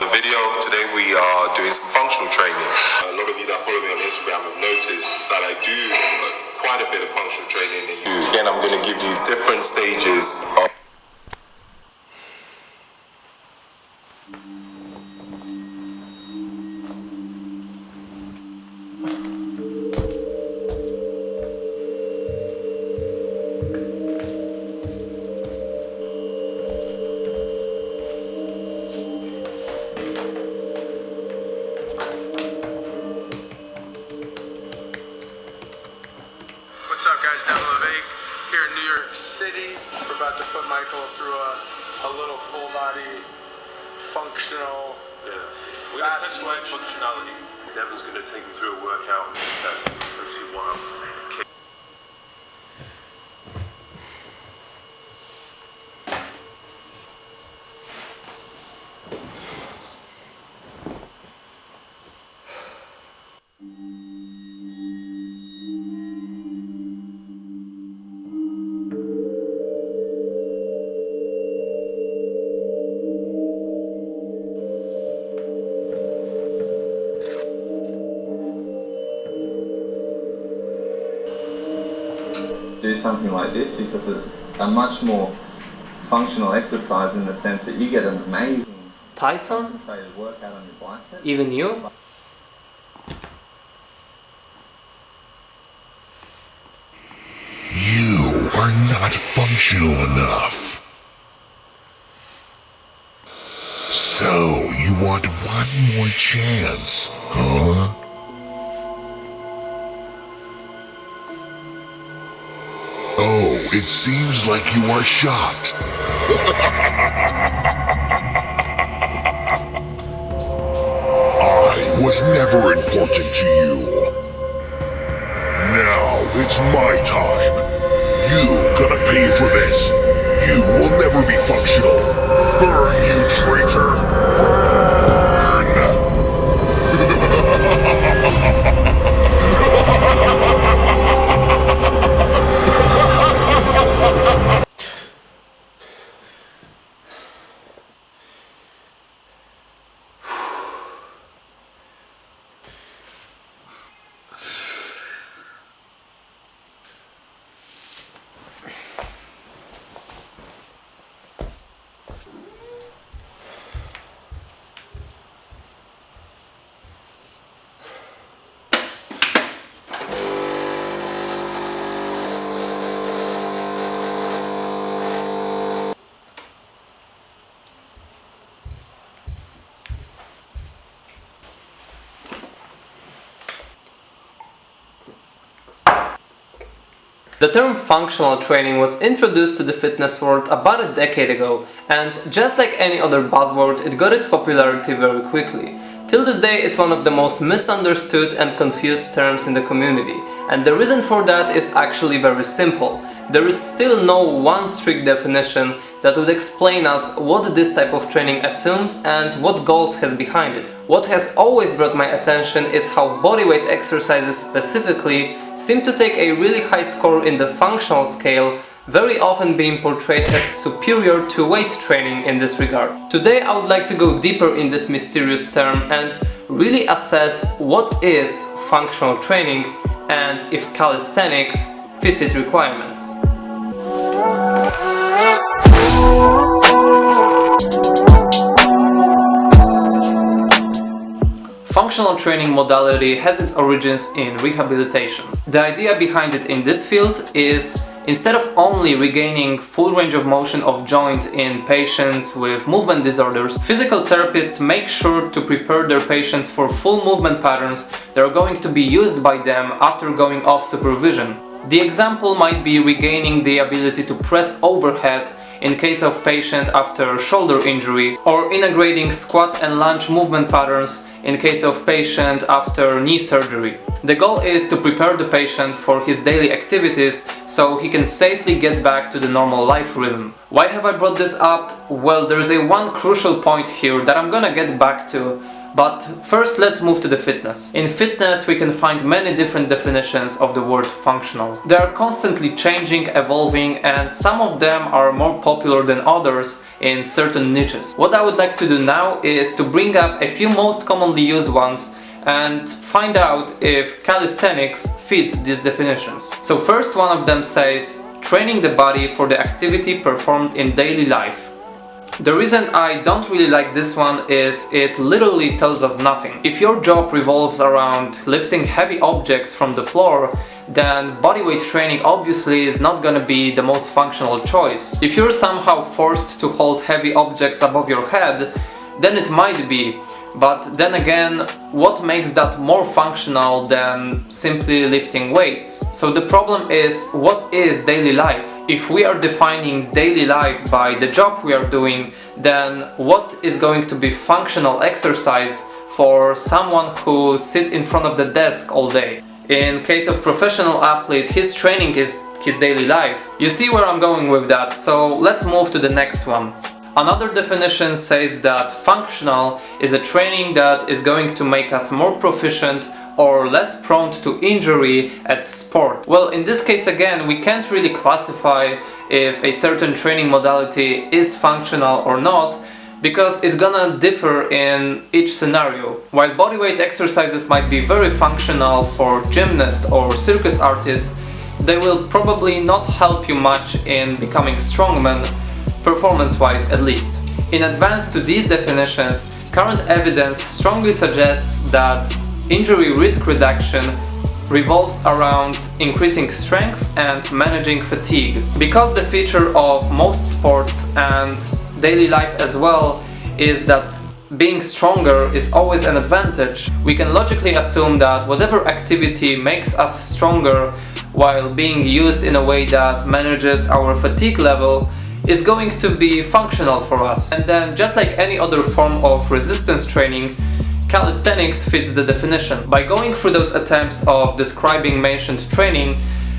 the video. Today we are doing some functional training. A lot of you that follow me on Instagram have noticed that I do quite a bit of functional training. Again, I'm going to give you different stages of here in New York City. We're about to put Michael through a little full body functional. We're going to test weight functionality. Devin's going to take you through a workout test. Let's see what happens. Do something like this because it's a much more functional exercise in the sense that you get an amazing Tyson? workout on your bicep. Even you? You are not functional enough. So, you want one more chance, huh? Oh, it seems like you are shocked. I was never important to you. Now it's my time. You gonna pay for this. You will never be functional. Burn, you traitor. Burn! The term functional training was introduced to the fitness world about a decade ago, and just like any other buzzword, it got its popularity very quickly. Till this day, it's one of the most misunderstood and confused terms in the community, and the reason for that is actually very simple. There is still no one strict definition that would explain us what this type of training assumes and what goals has behind it. What has always brought my attention is how bodyweight exercises specifically seem to take a really high score in the functional scale, very often being portrayed as superior to weight training in this regard. Today I would like to go deeper in this mysterious term and really assess what is functional training and if calisthenics fits its requirements. Functional training modality has its origins in rehabilitation. The idea behind it in this field is, instead of only regaining full range of motion of joint in patients with movement disorders, physical therapists make sure to prepare their patients for full movement patterns that are going to be used by them after going off supervision. The example might be regaining the ability to press overhead in case of patient after shoulder injury, or integrating squat and lunge movement patterns in case of patient after knee surgery. The goal is to prepare the patient for his daily activities so he can safely get back to the normal life rhythm. Why have I brought this up? Well, there's one crucial point here that I'm gonna get back to, But first let's move to the fitness. In fitness we can find many different definitions of the word functional. They are constantly changing, evolving, and some of them are more popular than others in certain niches. What I would like to do now is to bring up a few most commonly used ones and find out if calisthenics fits these definitions. So first one of them says training the body for the activity performed in daily life. The reason I don't really like this one is it literally tells us nothing. If your job revolves around lifting heavy objects from the floor, then bodyweight training obviously is not gonna be the most functional choice. If you're somehow forced to hold heavy objects above your head, then it might be. But then again, what makes that more functional than simply lifting weights? So the problem is, what is daily life? If we are defining daily life by the job we are doing, then what is going to be functional exercise for someone who sits in front of the desk all day? In case of professional athlete, his training is his daily life. You see where I'm going with that, so let's move to the next one. Another definition says that functional is a training that is going to make us more proficient or less prone to injury at sport. Well, in this case again, we can't really classify if a certain training modality is functional or not, because it's gonna differ in each scenario. While bodyweight exercises might be very functional for gymnasts or circus artists, they will probably not help you much in becoming strongman, performance-wise at least. In advance to these definitions, current evidence strongly suggests that injury risk reduction revolves around increasing strength and managing fatigue. Because the feature of most sports and daily life as well is that being stronger is always an advantage, we can logically assume that whatever activity makes us stronger while being used in a way that manages our fatigue level is going to be functional for us. And then, just like any other form of resistance training, calisthenics fits the definition. By going through those attempts of describing mentioned training,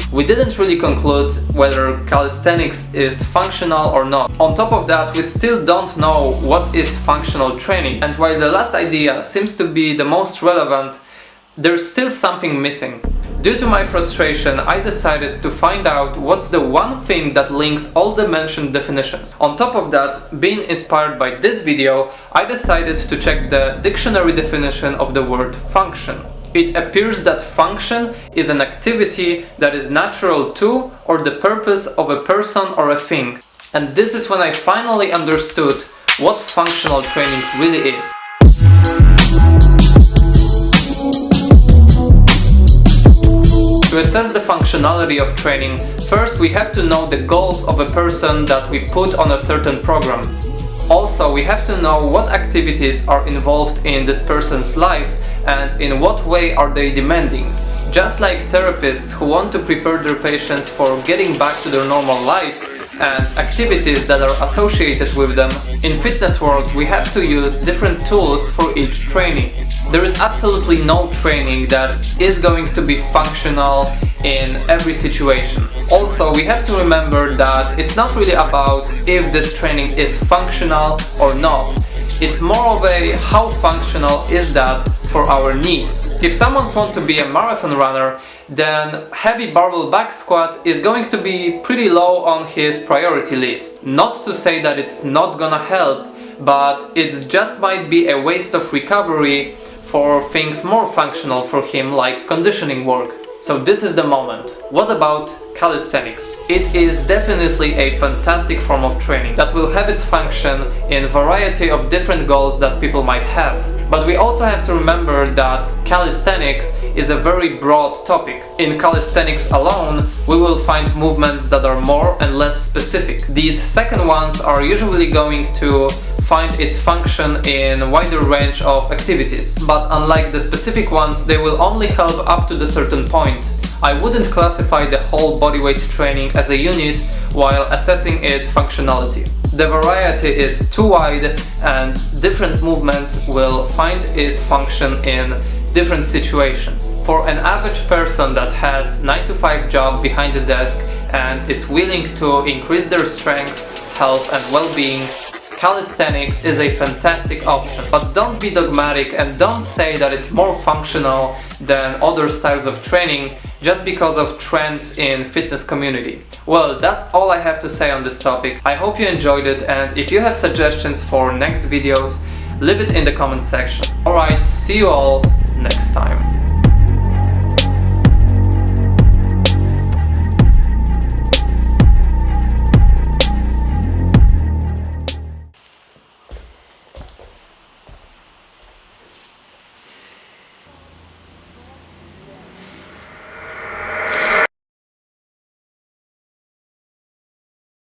we didn't really conclude whether calisthenics is functional or not. On top of that, we still don't know what is functional training, and while the last idea seems to be the most relevant, there's still something missing. Due to my frustration, I decided to find out what's the one thing that links all the mentioned definitions. On top of that, being inspired by this video, I decided to check the dictionary definition of the word function. It appears that function is an activity that is natural to or the purpose of a person or a thing. And this is when I finally understood what functional training really is. To assess the functionality of training, first we have to know the goals of a person that we put on a certain program. Also, we have to know what activities are involved in this person's life and in what way are they demanding. Just like therapists who want to prepare their patients for getting back to their normal lives and activities that are associated with them, in fitness world we have to use different tools for each training. There is absolutely no training that is going to be functional in every situation. Also, we have to remember that it's not really about if this training is functional or not. It's more of a how functional is that for our needs. If someone wants to be a marathon runner, then heavy barbell back squat is going to be pretty low on his priority list. Not to say that it's not gonna help, but it just might be a waste of recovery for things more functional for him, like conditioning work. So this is the moment. What about calisthenics? It is definitely a fantastic form of training that will have its function in a variety of different goals that people might have. But we also have to remember that calisthenics is a very broad topic. In calisthenics alone, we will find movements that are more and less specific. These second ones are usually going to find its function in a wider range of activities. But unlike the specific ones, they will only help up to the certain point. I wouldn't classify the whole bodyweight training as a unit while assessing its functionality. The variety is too wide and different movements will find its function in different situations. For an average person that has 9-to-5 job behind the desk and is willing to increase their strength, health and well-being, calisthenics is a fantastic option, but don't be dogmatic and don't say that it's more functional than other styles of training just because of trends in fitness community. Well, that's all I have to say on this topic. I hope you enjoyed it, and if you have suggestions for next videos, leave it in the comment section. Alright, see you all next time.